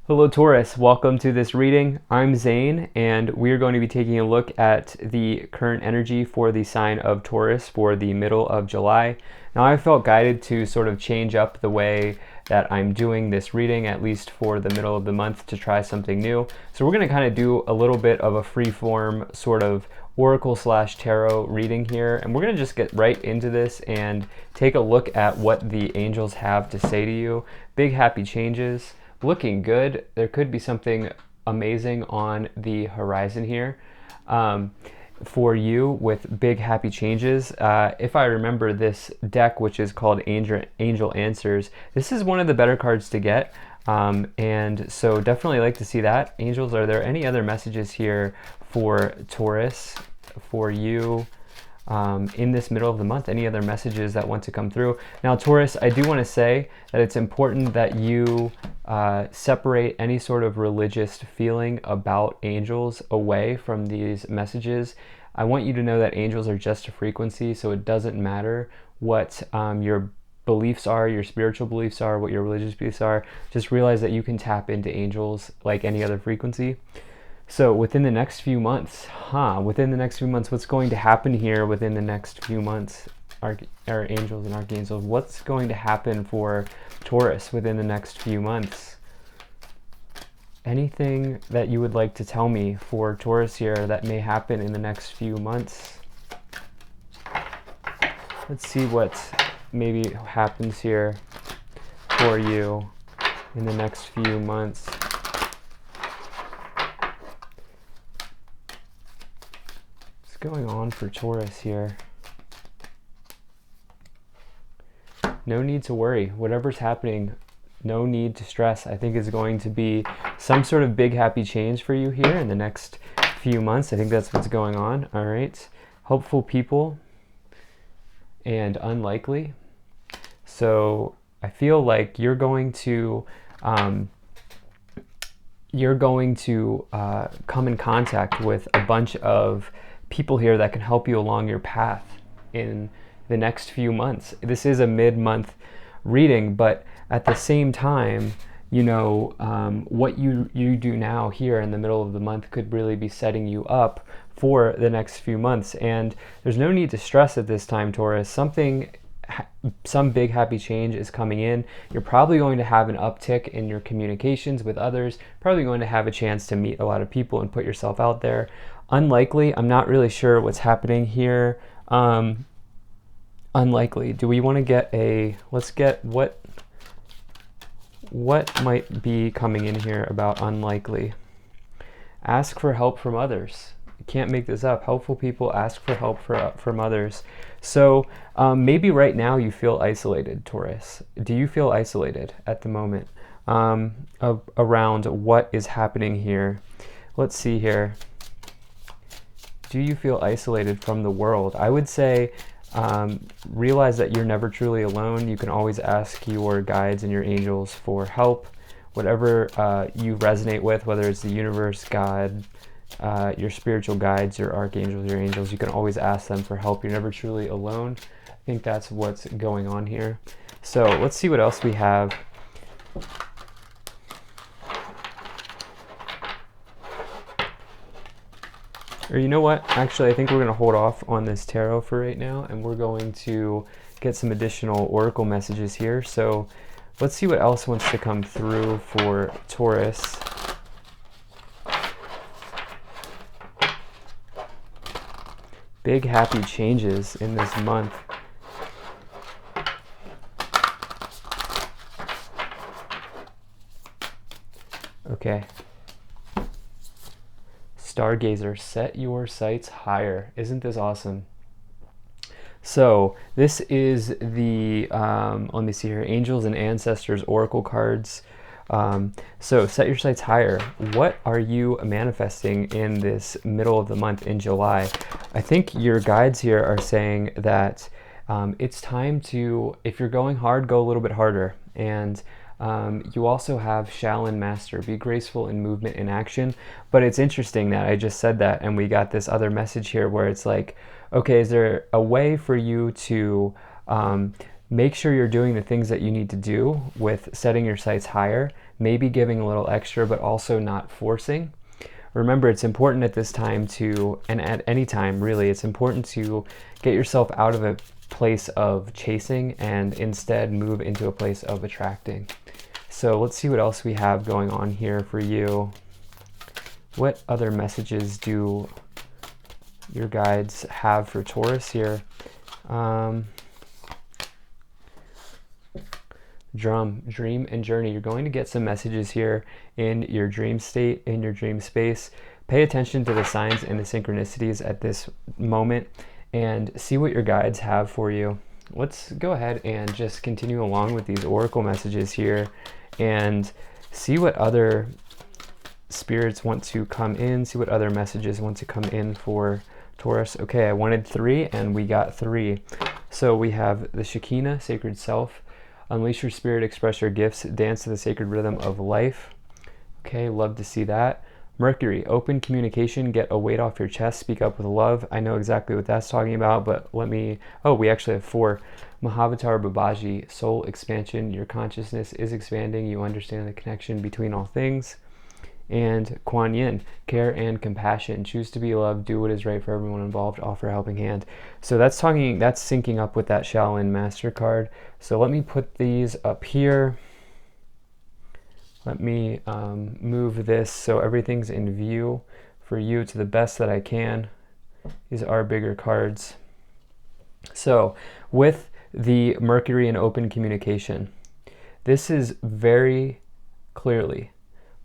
Hello Taurus, welcome to this reading. I'm Zane and we're going to be taking a look at the current energy for the sign of Taurus for the middle of July. Now I felt guided to sort of change up the way that I'm doing this reading, at least for the middle of the month, to try something new. So we're going to kind of do a little bit of a free-form sort of oracle slash tarot reading here, and we're going to just get right into this and take a look at what the angels have to say to you. Big happy changes. Looking good. There could be something amazing on the horizon here for you with big happy changes. If I remember this deck, which is called Angel Answers, this is one of the better cards to get. And so definitely like to see that. Angels, are there any other messages here for Taurus, for you? In this middle of the month, any other messages that want to come through? Now Taurus, I do want to say that it's important that you separate any sort of religious feeling about angels away from these messages. I want you to know that angels are just a frequency, so it doesn't matter what your beliefs are, your spiritual beliefs are, what your religious beliefs are. Just realize that you can tap into angels like any other frequency. So within the next few months, what's going to happen here within the next few months? Our angels and archangels, what's going to happen for Taurus within the next few months? Anything that you would like to tell me for Taurus here that may happen in the next few months? Let's see what maybe happens here for you in the next few months. Going on for Taurus here? No need to worry. Whatever's happening, no need to stress. I think it's going to be some sort of big happy change for you here in the next few months. I think that's what's going on. All right. Hopeful people and unlikely. So I feel like you're going to come in contact with a bunch of people here that can help you along your path in the next few months. This is a mid-month reading, but at the same time, you know, what you do now here in the middle of the month could really be setting you up for the next few months. And there's no need to stress at this time, Taurus. Some big happy change is coming in. You're probably going to have an uptick in your communications with others, probably going to have a chance to meet a lot of people and put yourself out there. Unlikely, I'm not really sure what's happening here. Unlikely. Do we want to get let's get what might be coming in here about unlikely? Ask for help from others. You can't make this up. Helpful people ask for help from others. So maybe right now you feel isolated, Taurus. Do you feel isolated at the moment around what is happening here? Let's see here. Do you feel isolated from the world? I would say realize that you're never truly alone. You can always ask your guides and your angels for help. Whatever you resonate with, whether it's the universe, God, your spiritual guides, your archangels, your angels, you can always ask them for help. You're never truly alone. I think that's what's going on here. So let's see what else we have. Or you know what? Actually, I think we're going to hold off on this tarot for right now, and we're going to get some additional oracle messages here. So let's see what else wants to come through for Taurus. Big happy changes in this month. Okay. Stargazer, set your sights higher. Isn't this awesome? So this is the, let me see here, Angels and Ancestors Oracle cards. So set your sights higher. What are you manifesting in this middle of the month in July? I think your guides here are saying that it's time to, if you're going hard, go a little bit harder. And you also have shall and master, be graceful in movement and action. But it's interesting that I just said that and we got this other message here where it's like, okay, is there a way for you to make sure you're doing the things that you need to do with setting your sights higher? maybe giving a little extra, but also not forcing. Remember, it's important at this time to, and at any time really, it's important to get yourself out of a place of chasing and instead move into a place of attracting. So let's see what else we have going on here for you. What other messages do your guides have for Taurus here? Dream and journey. You're going to get some messages here in your dream state, in your dream space. Pay attention to the signs and the synchronicities at this moment and see what your guides have for you. Let's go ahead and just continue along with these oracle messages here and see what other spirits want to come in, see what other messages want to come in for Taurus. Okay, I wanted 3 and we got 3. So we have the Shekinah, sacred self. Unleash your spirit, express your gifts, dance to the sacred rhythm of life. Okay, love to see that. Mercury, open communication, get a weight off your chest, speak up with love. I know exactly what that's talking about, but let me, we actually have 4. Mahavatar Babaji, soul expansion, your consciousness is expanding, you understand the connection between all things. And Kuan Yin, care and compassion, choose to be loved, do what is right for everyone involved, offer a helping hand. So that's syncing up with that Shaolin Master card. So let me put these up here. Let me move this so everything's in view for you to the best that I can. These are bigger cards. So with the Mercury and open communication, this is very clearly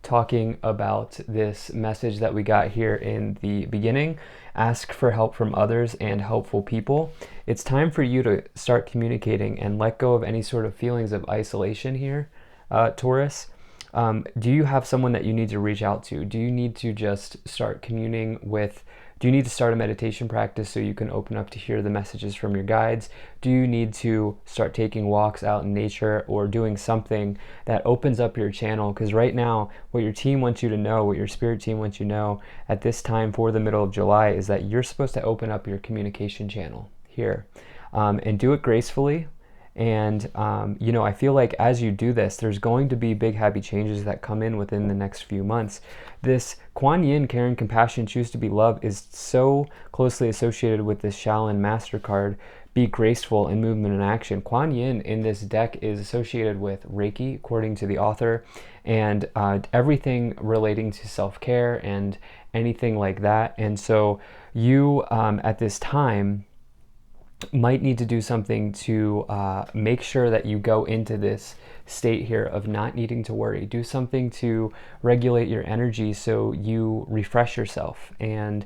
talking about this message that we got here in the beginning. Ask for help from others and helpful people. It's time for you to start communicating and let go of any sort of feelings of isolation here, Taurus. Do you have someone that you need to reach out to? Do you need to just start communing with, do you need to start a meditation practice so you can open up to hear the messages from your guides? Do you need to start taking walks out in nature or doing something that opens up your channel? Because right now, what your team wants you to know, what your spirit team wants you to know at this time for the middle of July is that you're supposed to open up your communication channel here and do it gracefully. And, I feel like as you do this, there's going to be big, happy changes that come in within the next few months. This Kuan Yin, care and compassion, choose to be loved is so closely associated with this Shaolin Master card, be graceful in movement and action. Kuan Yin in this deck is associated with Reiki, according to the author, and everything relating to self-care and anything like that. And so you, at this time, might need to do something to make sure that you go into this state here of not needing to worry. Do something to regulate your energy so you refresh yourself and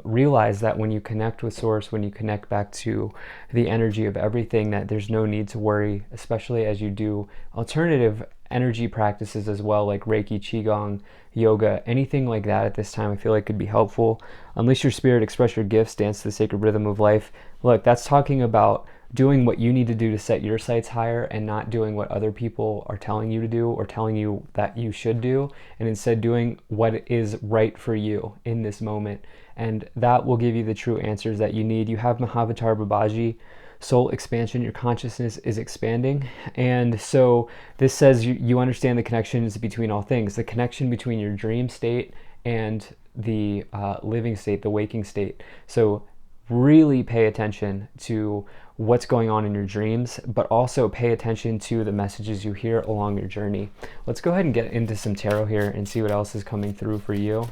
realize that when you connect with Source, when you connect back to the energy of everything, that there's no need to worry, especially as you do alternative energy practices as well, like Reiki, Qigong, yoga, anything like that at this time I feel like could be helpful. Unleash your spirit, express your gifts, dance to the sacred rhythm of life. Look, that's talking about doing what you need to do to set your sights higher and not doing what other people are telling you to do or telling you that you should do, and instead doing what is right for you in this moment. And that will give you the true answers that you need. You have Mahavatar Babaji, soul expansion, your consciousness is expanding. And so this says you understand the connections between all things, the connection between your dream state and the living state, the waking state. So really pay attention to what's going on in your dreams, but also pay attention to the messages you hear along your journey. Let's go ahead and get into some tarot here and see what else is coming through for you.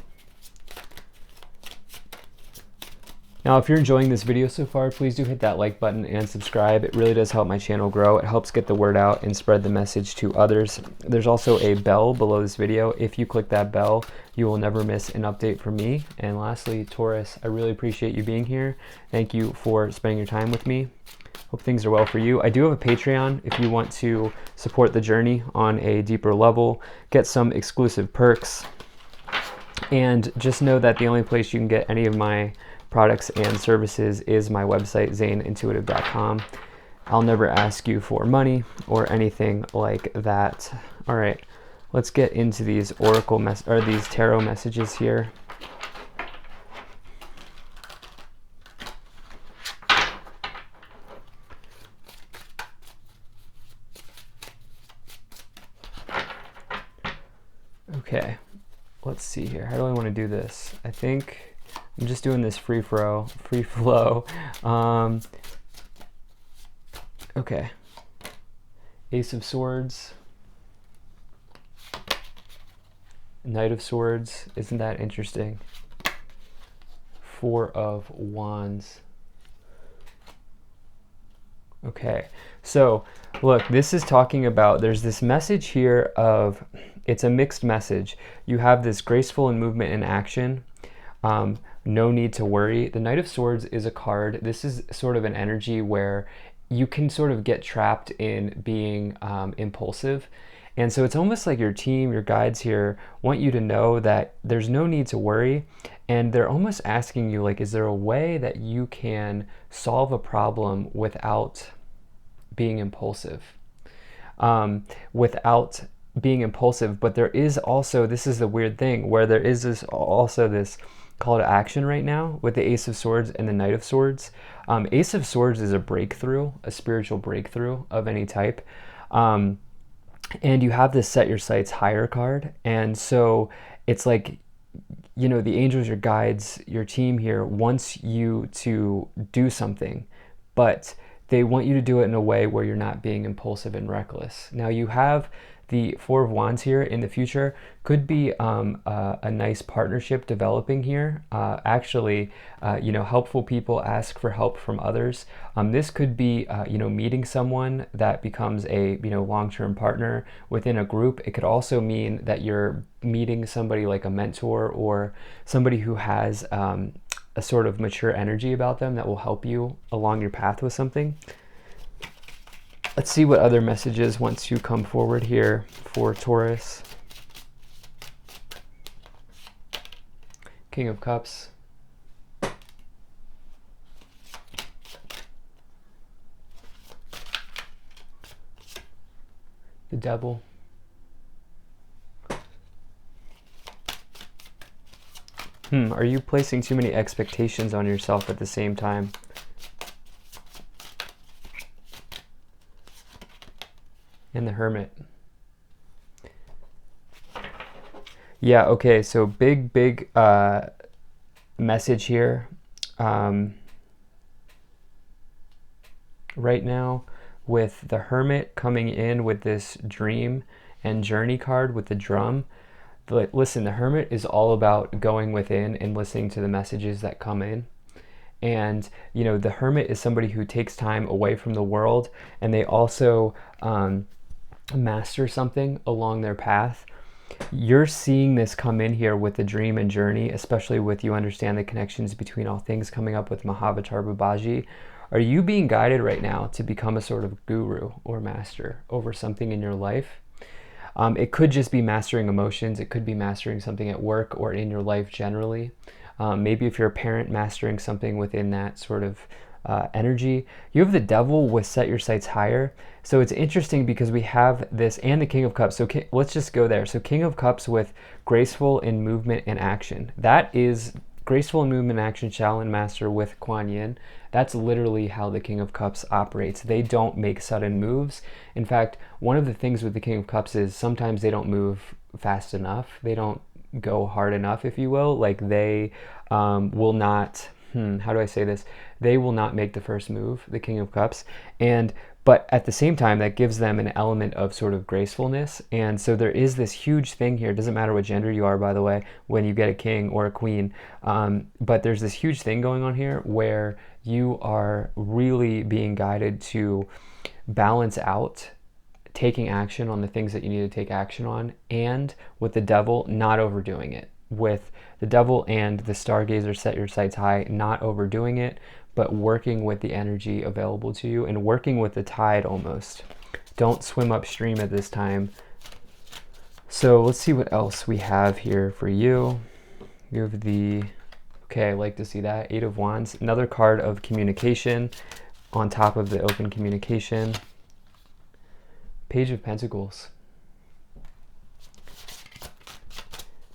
Now, if you're enjoying this video so far, please do hit that like button and subscribe. It really does help my channel grow. It helps get the word out and spread the message to others. There's also a bell below this video. If you click that bell, you will never miss an update from me. And lastly, Taurus, I really appreciate you being here. Thank you for spending your time with me. Hope things are well for you. I do have a Patreon if you want to support the journey on a deeper level, get some exclusive perks, and just know that the only place you can get any of my products and services is my website, zaneintuitive.com. I'll never ask you for money or anything like that. All right, let's get into these these tarot messages here. Okay, let's see here. How do I want to do this? I think I'm just doing this free flow. Okay, Ace of Swords, Knight of Swords. Isn't that interesting? Four of Wands. Okay, so look, this is talking about, there's this message here of, it's a mixed message. You have this graceful in movement and action. No need to worry. The Knight of Swords is a card. This is sort of an energy where you can sort of get trapped in being impulsive. And so it's almost like your team, your guides here want you to know that there's no need to worry. And they're almost asking you, like, is there a way that you can solve a problem without being impulsive? Without being impulsive, but there is also, this is the weird thing, where there is this call to action right now with the Ace of Swords and the Knight of Swords. Ace of Swords is a breakthrough, a spiritual breakthrough of any type. And you have this set your sights higher card. And so it's like, you know, the angels, your guides, your team here wants you to do something, but they want you to do it in a way where you're not being impulsive and reckless. Now you have the Four of Wands here in the future. Could be a nice partnership developing here. You know, helpful people ask for help from others. This could be, you know, meeting someone that becomes a, you know, long-term partner within a group. It could also mean that you're meeting somebody like a mentor or somebody who has a sort of mature energy about them that will help you along your path with something. Let's see what other messages want to come forward here for Taurus. King of Cups. The Devil. Are you placing too many expectations on yourself at the same time? And the Hermit. Yeah, okay, so big message here. Right now, with the Hermit coming in with this dream and journey card with the drum. But listen, the Hermit is all about going within and listening to the messages that come in. And, you know, the Hermit is somebody who takes time away from the world, and they also master something along their path. You're seeing this come in here with the dream and journey, especially with you understand the connections between all things coming up with Mahavatar Babaji. Are you being guided right now to become a sort of guru or master over something in your life? It could just be mastering emotions. It could be mastering something at work or in your life generally. Maybe if you're a parent, mastering something within that sort of energy. You have the Devil with set your sights higher. So it's interesting because we have this and the King of Cups. So let's just go there. So King of Cups with graceful in movement and action. That is graceful in movement and action, Shaolin Master with Kuan Yin. That's literally how the King of Cups operates. They don't make sudden moves. In fact, one of the things with the King of Cups is sometimes they don't move fast enough. They don't go hard enough, if you will. Like they will not, how do I say this? They will not make the first move, the King of Cups. But at the same time, that gives them an element of sort of gracefulness. And so there is this huge thing here. It doesn't matter what gender you are, by the way, when you get a king or a queen. But there's this huge thing going on here where you are really being guided to balance out taking action on the things that you need to take action on, and with the Devil, not overdoing it. With the Devil and the Stargazer, set your sights high, not overdoing it, but working with the energy available to you and working with the tide almost. Don't swim upstream at this time. So let's see what else we have here for you. You have the, okay, I like to see that, Eight of Wands, another card of communication on top of the open communication. Page of Pentacles.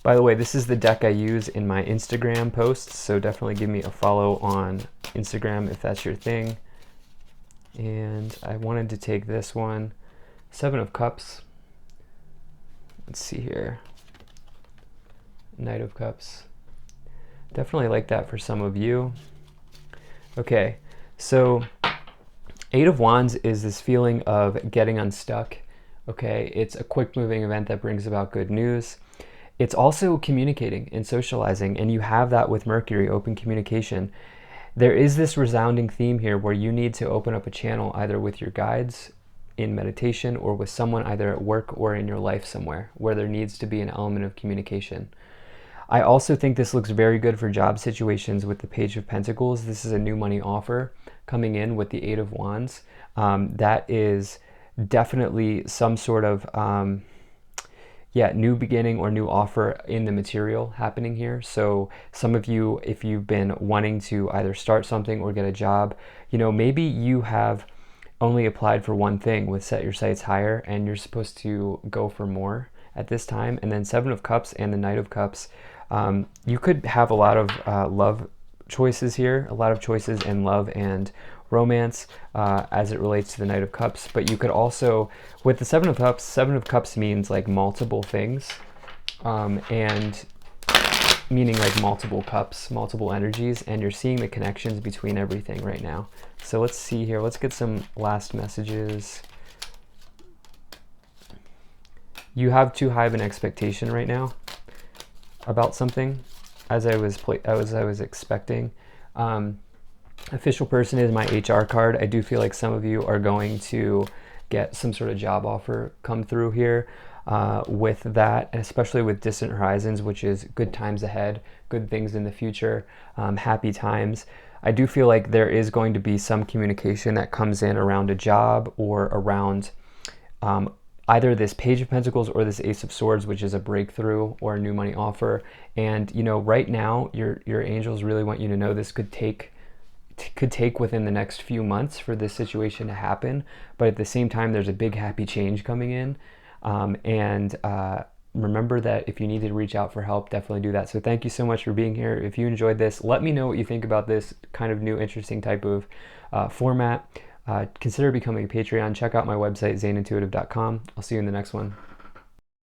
By the way, this is the deck I use in my Instagram posts, so definitely give me a follow on Instagram if that's your thing. And I wanted to take this one, Seven of Cups. Let's see here. Knight of Cups. Definitely like that for some of you. Okay, so Eight of Wands is this feeling of getting unstuck. Okay, it's a quick moving event that brings about good news. It's also communicating and socializing, and you have that with Mercury, open communication. There is this resounding theme here where you need to open up a channel either with your guides in meditation or with someone either at work or in your life somewhere where there needs to be an element of communication. I also think this looks very good for job situations with the Page of Pentacles. This is a new money offer coming in with the Eight of Wands. That is definitely some sort of new beginning or new offer in the material happening here. So some of you, if you've been wanting to either start something or get a job, maybe you have only applied for one thing with Set Your Sights Higher and you're supposed to go for more at this time. And then Seven of Cups and the Knight of Cups, you could have a lot of love choices here, a lot of choices in love and romance as it relates to the Knight of Cups. But you could also, with the Seven of Cups means like multiple things, and meaning like multiple cups, multiple energies, and you're seeing the connections between everything right now. So let's see here. Let's get some last messages. You have too high of an expectation right now about something, as I was expecting. Official person is my HR card. I do feel like some of you are going to get some sort of job offer come through here with that, and especially with Distant Horizons, which is good times ahead, good things in the future, happy times. I do feel like there is going to be some communication that comes in around a job or around either this Page of Pentacles or this Ace of Swords, which is a breakthrough or a new money offer. And right now your angels really want you to know this could take within the next few months for this situation to happen, but at the same time there's a big happy change coming in. Remember that if you need to reach out for help, definitely do that. So thank you so much for being here. If you enjoyed this, let me know what you think about this kind of new interesting type of format. Consider becoming a Patreon. Check out my website, zanintuitive.com. I'll see you in the next one.